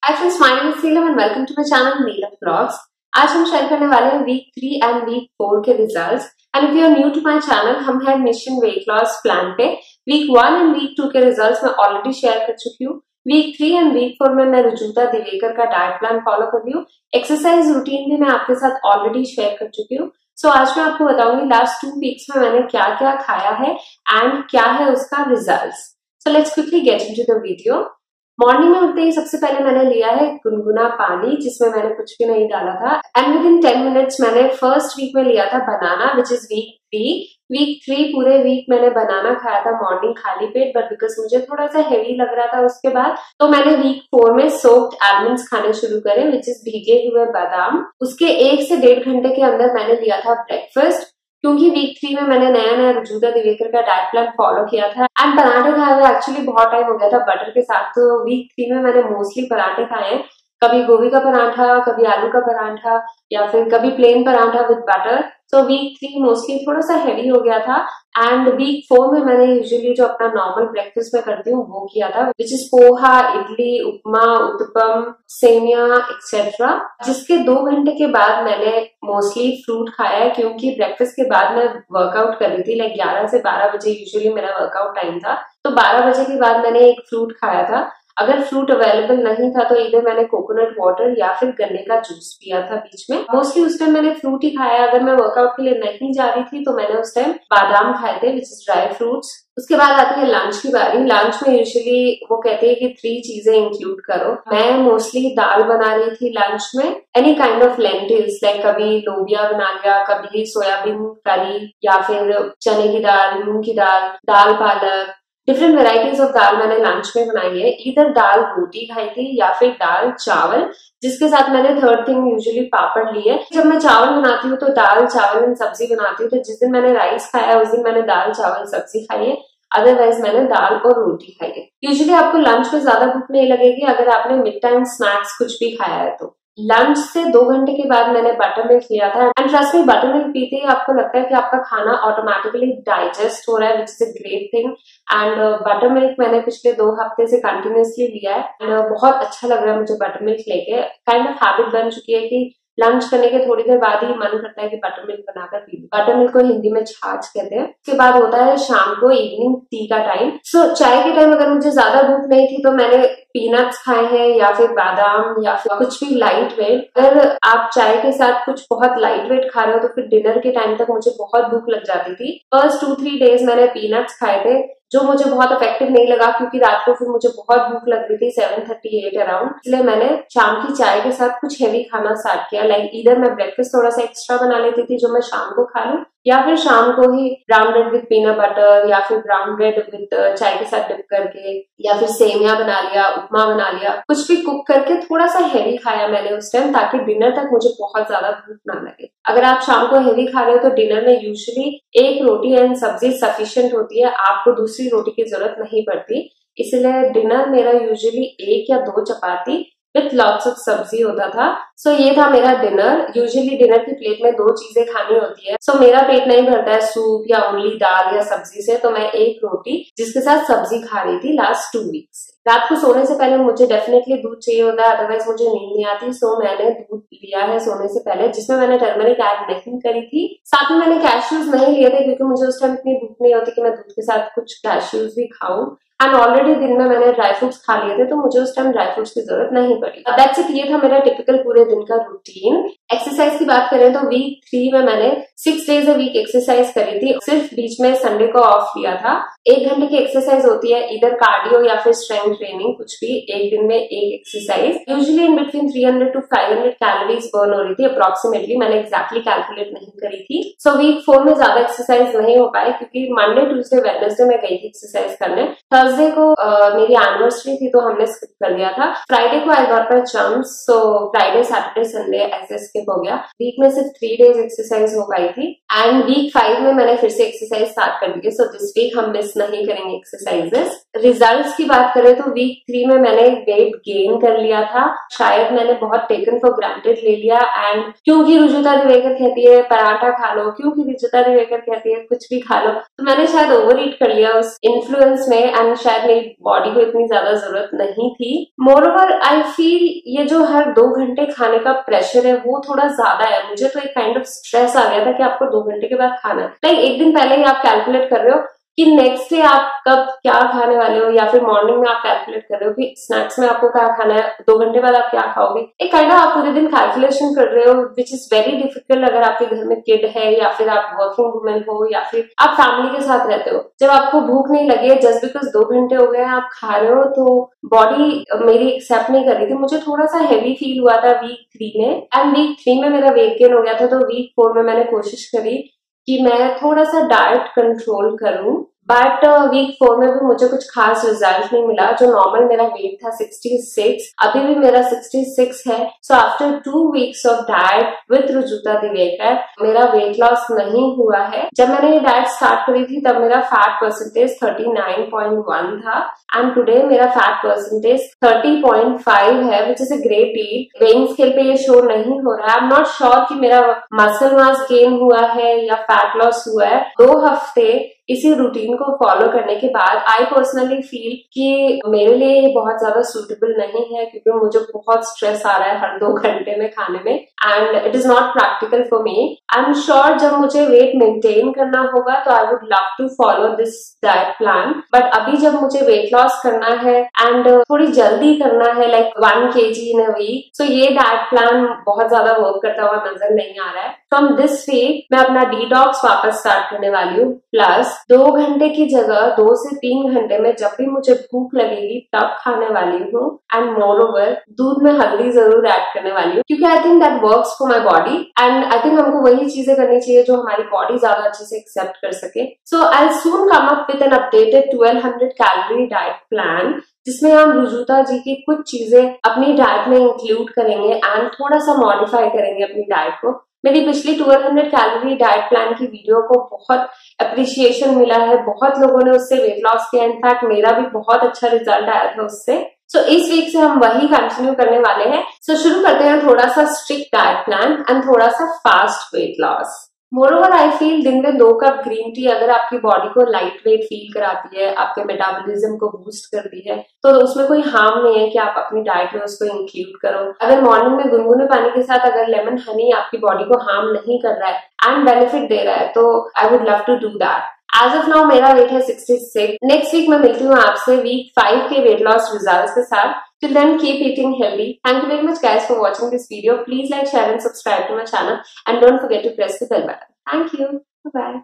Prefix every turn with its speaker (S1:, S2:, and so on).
S1: Hi friends, my name is Neelam and welcome to my channel Neelam Vlogs. आज हम share करने वाले हैं वीक 3 एंड वीक 4 के results. And if you are new to my channel, हम हैं mission weight loss plan पे। Week 1 and week 2 के रिजल्ट्स मैं ऑलरेडी शेयर कर चुकी हूँ। वीक 3 एंड वीक 4 में मैं रुजुता दिवेकर का डाइट प्लान फॉलो कर रही हूँ। एक्सरसाइज रूटीन भी मैं आपके साथ ऑलरेडी शेयर कर चुकी हूँ। सो आज मैं आपको बताऊंगी लास्ट 2 वीक्स में मैंने क्या क्या खाया है एंड क्या है उसका result. So let's quickly get into the video. Morning में उठते ही सबसे पहले मैंने लिया है गुनगुना पानी, जिसमें मैंने कुछ भी नहीं डाला था। एंड विद इन 10 मिनट्स मैंने फर्स्ट वीक में लिया था बनाना, विच इज वीक 3। वीक 3 पूरे वीक मैंने बनाना खाया था मॉर्निंग खाली पेट, बट बिकॉज मुझे थोड़ा सा हेवी लग रहा था उसके बाद, तो मैंने वीक 4 में सोक्ड आलमंड्स खाने शुरू करे, विच इज भीगे हुए बादाम। उसके 1 से 1.5 घंटे के अंदर मैंने लिया था ब्रेकफास्ट, क्योंकि वीक 3 में मैंने नया रुजुता दिवेकर का डाइट प्लान फॉलो किया था। एंड पराठे खाए हुए एक्चुअली बहुत टाइम हो गया था बटर के साथ, तो वीक 3 में मैंने मोस्टली पराठे खाए हैं। कभी गोभी का पराठा, कभी आलू का पराठा, या फिर कभी प्लेन पराठा विद बटर। तो वीक 3 मोस्टली थोड़ा सा हैवी हो गया था। एंड वीक 4 में मैंने यूजुअली जो अपना नॉर्मल ब्रेकफास्ट में करती हूँ वो किया था, which is poha, idli, upma, uttapam, semiya etcetera. जिसके 2 घंटे के बाद मैंने मोस्टली फ्रूट खाया है, क्योंकि ब्रेकफास्ट के बाद मैं वर्कआउट कर रही थी। लाइक 11 से 12 बजे यूजुअली मेरा वर्कआउट टाइम था, तो 12 बजे के बाद मैंने एक फ्रूट खाया था। अगर फ्रूट अवेलेबल नहीं था तो इधर मैंने कोकोनट वाटर या फिर गन्ने का जूस पिया था बीच में। मोस्टली उस टाइम मैंने फ्रूट ही खाया। अगर मैं वर्कआउट के लिए नहीं जा रही थी तो मैंने उस टाइम बादाम खाए थे, विच इज ड्राई फ्रूट्स। उसके बाद आती है लंच की बारी। लंच में यूजुअली वो कहते हैं कि 3 चीजें इंक्लूड करो। मैं मोस्टली दाल बना रही थी लंच में, any kind of lentils, like कभी लोबिया बना लिया, कभी सोयाबीन करी, या फिर चने की दाल, मूंग की दाल, दाल पालक, डिफरेंट वेराइटीज ऑफ दाल मैंने लंच में बनाई है। इधर दाल रोटी खाई थी या फिर दाल चावल, जिसके साथ मैंने थर्ड थिंग यूजुअली पापड़ ली है। जब मैं चावल बनाती हूँ तो दाल चावल एंड सब्जी बनाती हूँ, तो जिस दिन मैंने राइस खाया उस दिन मैंने दाल चावल सब्जी खाई है, अदरवाइज मैंने दाल और रोटी खाई है। यूजुअली आपको लंच में ज्यादा भूख नहीं लगेगी अगर आपने मिड टाइम स्नैक्स कुछ भी खाया है तो। लंच से 2 घंटे के बाद मैंने बटर मिल्क लिया था। And trust me, butter milk पीते ही आपको लगता है कि आपका खाना ऑटोमेटिकली डाइजेस्ट हो रहा है, which is a great thing. And butter milk मैंने पिछले 2 हफ्ते से कंटिन्यूसली लिया है एंड बहुत अच्छा लग रहा है मुझे बटर मिल्क लेके। काइंड ऑफ हैबिट बन चुकी है कि लंच करने के थोड़ी देर बाद ही मन करता है कि बटर मिल्क बनाकर पी लूं। बटर मिल्क को हिंदी में छाछ कहते हैं। उसके बाद होता है शाम को इवनिंग टी का टाइम। सो चाय के टाइम अगर मुझे ज्यादा भूख नहीं थी तो मैंने पीनट्स खाए हैं, या फिर बादाम, या फिर कुछ भी लाइट वेट। अगर आप चाय के साथ कुछ बहुत लाइट वेट खा रहे हो तो फिर डिनर के टाइम तक मुझे बहुत भूख लग जाती थी। फर्स्ट 2-3 डेज मैंने पीनट्स खाए थे, जो मुझे बहुत इफेक्टिव नहीं लगा, क्योंकि रात को फिर मुझे बहुत भूख लग रही थी 7:38 अराउंड। इसलिए मैंने शाम की चाय के साथ कुछ हेवी खाना स्टार्ट किया। लाइक इधर मैं ब्रेकफास्ट थोड़ा सा एक्स्ट्रा बना लेती थी जो मैं शाम को खा लूं, या फिर शाम को ही brown bread with peanut butter, या फिर ब्राउन ब्रेड विद चाय के साथ डिप करके, या फिर सेमिया बना लिया, उपमा बना लिया, कुछ भी कुक करके थोड़ा सा हेवी खाया मैंने उस टाइम, ताकि डिनर तक मुझे बहुत ज्यादा भूख ना लगे। अगर आप शाम को हेवी खा रहे हो तो डिनर में यूजुअली 1 रोटी एंड सब्जी सफिशिएंट होती है, आपको दूसरी रोटी की जरूरत नहीं पड़ती। इसलिए डिनर मेरा यूजुअली 1 या 2 चपाती विथ लॉट्स ऑफ सब्जी होता था। सो ये था मेरा डिनर। यूजुअली डिनर की प्लेट में 2 चीजें खानी होती है। सो मेरा पेट नहीं भरता है सूप या ओनली दाल या सब्जी से, तो मैं 1 रोटी जिसके साथ सब्जी खा रही थी लास्ट 2 वीक्स। रात को सोने से पहले मुझे डेफिनेटली दूध चाहिए होता है, अदरवाइज मुझे नींद नहीं आती। सो मैंने दूध लिया है सोने से पहले, जिसमें मैंने टर्मरिक ऐड नहीं करी थी। साथ में मैंने कैश्यूज नहीं लिए थे, क्योंकि मुझे उस टाइम इतनी भूख नहीं होती कि मैं दूध के साथ कुछ कैश्यूज भी खाऊं। एंड ऑलरेडी दिन में मैंने ड्राई फ्रूट्स खा लिए थे, तो मुझे उस टाइम ड्राई फ्रूट्स की जरूरत नहीं पड़ी। दैट्स इट, ये था मेरा टिपिकल पूरे दिन का रूटीन। एक्सरसाइज की बात करें तो वीक 3 में मैंने 6 डेज अ वीक एक्सरसाइज करी थी, सिर्फ बीच में संडे को ऑफ लिया था। 1 घंटे की एक्सरसाइज होती है, इधर कार्डियो या फिर स्ट्रेंथ ट्रेनिंग, कुछ भी। एक दिन में 1 exercise, usually in between 300 to 500 calories burn हो रही थी अप्रोक्सीमेटली। मैंने एग्जैक्टली कैलकुलेट नहीं करी थी। सो वीक 4 में ज्यादा एक्सरसाइज नहीं हो पाए, क्योंकि मंडे, ट्यूसडे, वेडनेसडे में गई थी एक्सरसाइज करने। थर्सडे को मेरी एनिवर्सरी थी तो हमने स्किप कर दिया था। फ्राइडे को I got my chums, so Friday, Saturday, Sunday ऐसे स्किप हो गया। वीक में सिर्फ 3 डेज एक्सरसाइज हो पाई थी एंड वीक 5 में मैंने फिर से एक्सरसाइज स्टार्ट कर दी है। सो दिस वीक हम मिस नहीं करेंगे एक्सरसाइजेस। रिजल्ट्स की बात करें तो वीक 3 में मैंने वेट गेन कर लिया था। शायद मैंने बहुत टेकन फॉर ग्रांटेड ले लिया एंड क्योंकि रुजुता दिवेकर कहती है पराठा खा लो, क्योंकि रुजुता दिवेकर कहती है कुछ भी खा लो, तो मैंने शायद ओवर ईट कर लिया उस इन्फ्लुएंस में एंड शायद मेरी बॉडी को इतनी ज्यादा जरूरत नहीं थी। मोरओवर आई फील ये जो हर 2 घंटे खाने का प्रेशर है वो थोड़ा ज्यादा है। मुझे तो एक काइंड ऑफ स्ट्रेस आ गया था कि आपको 2 घंटे के बाद खाना है। लाइक एक दिन पहले ही आप कैलकुलेट कर रहे हो कि नेक्स्ट डे आप कब क्या खाने वाले हो, या फिर मॉर्निंग में आप कैलकुलेट कर रहे हो कि स्नैक्स में आपको क्या खाना है, 2 घंटे बाद आप क्या खाओगे। एक काइंड ऑफ आप पूरे दिन कैलकुलेशन कर रहे हो विच इज वेरी डिफिकल्ट अगर आपके घर में किड है या फिर आप वर्किंग वुमेन हो या फिर आप फैमिली के साथ रहते हो। जब आपको भूख नहीं लगे जस्ट बिकॉज 2 घंटे हो गए आप खा रहे हो तो बॉडी मेरी एक्सेप्ट नहीं कर रही थी। मुझे थोड़ा सा हैवी फील हुआ था वीक 3 में एंड वीक 3 में मेरा वेट गेन हो गया था। तो वीक 4 में मैंने कोशिश करी कि मैं थोड़ा सा डाइट कंट्रोल करूं, बट वीक 4 में भी मुझे कुछ खास रिजल्ट नहीं मिला। जो नॉर्मल मेरा वेट था 66, अभी भी मेरा 66 है। So after 2 weeks of diet with Rujuta Diwekar मेरा वेट लॉस नहीं हुआ है। जब मैंने ये डाइट स्टार्ट करी थी तब मेरा फैट परसेंटेज 39.1 था एंड टुडे मेरा फैट परसेंटेज 30.5 है, which is a great deal. Weighing scale पे ये शो नहीं हो रहा है। आई एम नॉट श्योर कि मेरा मसल मास गेन हुआ है या फैट लॉस हुआ है। 2 हफ्ते इसी रूटीन को फॉलो करने के बाद आई पर्सनली फील कि मेरे लिए ये बहुत ज्यादा सूटेबल नहीं है, क्योंकि मुझे बहुत स्ट्रेस आ रहा है हर 2 घंटे में खाने में and it is not practical for me. I am sure जब मुझे वेट मेंटेन करना होगा तो I would love to follow this diet plan, but अभी जब मुझे वेट लॉस करना है एंड थोड़ी जल्दी करना है like 1 kg in a week, so ये डाइट प्लान बहुत ज्यादा वर्क करता हुआ नजर नहीं आ रहा है। फ्रॉम दिस वीक मैं अपना डिटॉक्स वापस स्टार्ट करने वाली हूँ। प्लस 2 घंटे की जगह 2 से 3 घंटे में जब भी मुझे भूख लगेगी तब खाने वाली हूँ एंड मोर ओवर दूध में हल्दी जरूर ऐड करने वाली हूँ, क्योंकि I think that works for my body and I think हमको वही चीजें करनी चाहिए जो हमारी बॉडी ज्यादा अच्छे से एक्सेप्ट कर सके। So I soon come up with an updated 1200 calorie diet plan, जिसमें हम रुजुता जी की कुछ चीजें अपनी डाइट में इंक्लूड करेंगे एंड थोड़ा सा मॉडिफाई करेंगे अपनी डाइट को। मेरी पिछली 1200 कैलोरी डाइट प्लान की वीडियो को बहुत अप्रिशिएशन मिला है, बहुत लोगों ने उससे वेट लॉस किया। इनफैक्ट मेरा भी बहुत अच्छा रिजल्ट आया था उससे। सो इस वीक से हम वही कंटिन्यू करने वाले हैं। सो शुरू करते हैं थोड़ा सा स्ट्रिक्ट डाइट प्लान एंड थोड़ा सा fast weight loss. Moreover I feel दिन में 2 कप ग्रीन टी अगर आपकी बॉडी को लाइट वेट फील कराती है, आपके मेटाबॉलिज्म को बूस्ट करती है, तो उसमें कोई हार्म नहीं है कि आप अपनी डाइट में उसको इंक्लूड करो। अगर मॉर्निंग में गुनगुने पानी के साथ अगर लेमन हनी आपकी बॉडी को हार्म नहीं कर रहा है एंड बेनिफिट दे रहा है तो I would love to do that. As of now मेरा वेट है 66। नेक्स्ट वीक मैं मिलती हूँ आपसे वीक 5 के वेट लॉस रिजल्ट्स के साथ। Till then, keep eating healthy. Thank you very much guys for watching this video. Please like, share and subscribe to my channel and don't forget to press the bell button. Thank you. Bye-bye.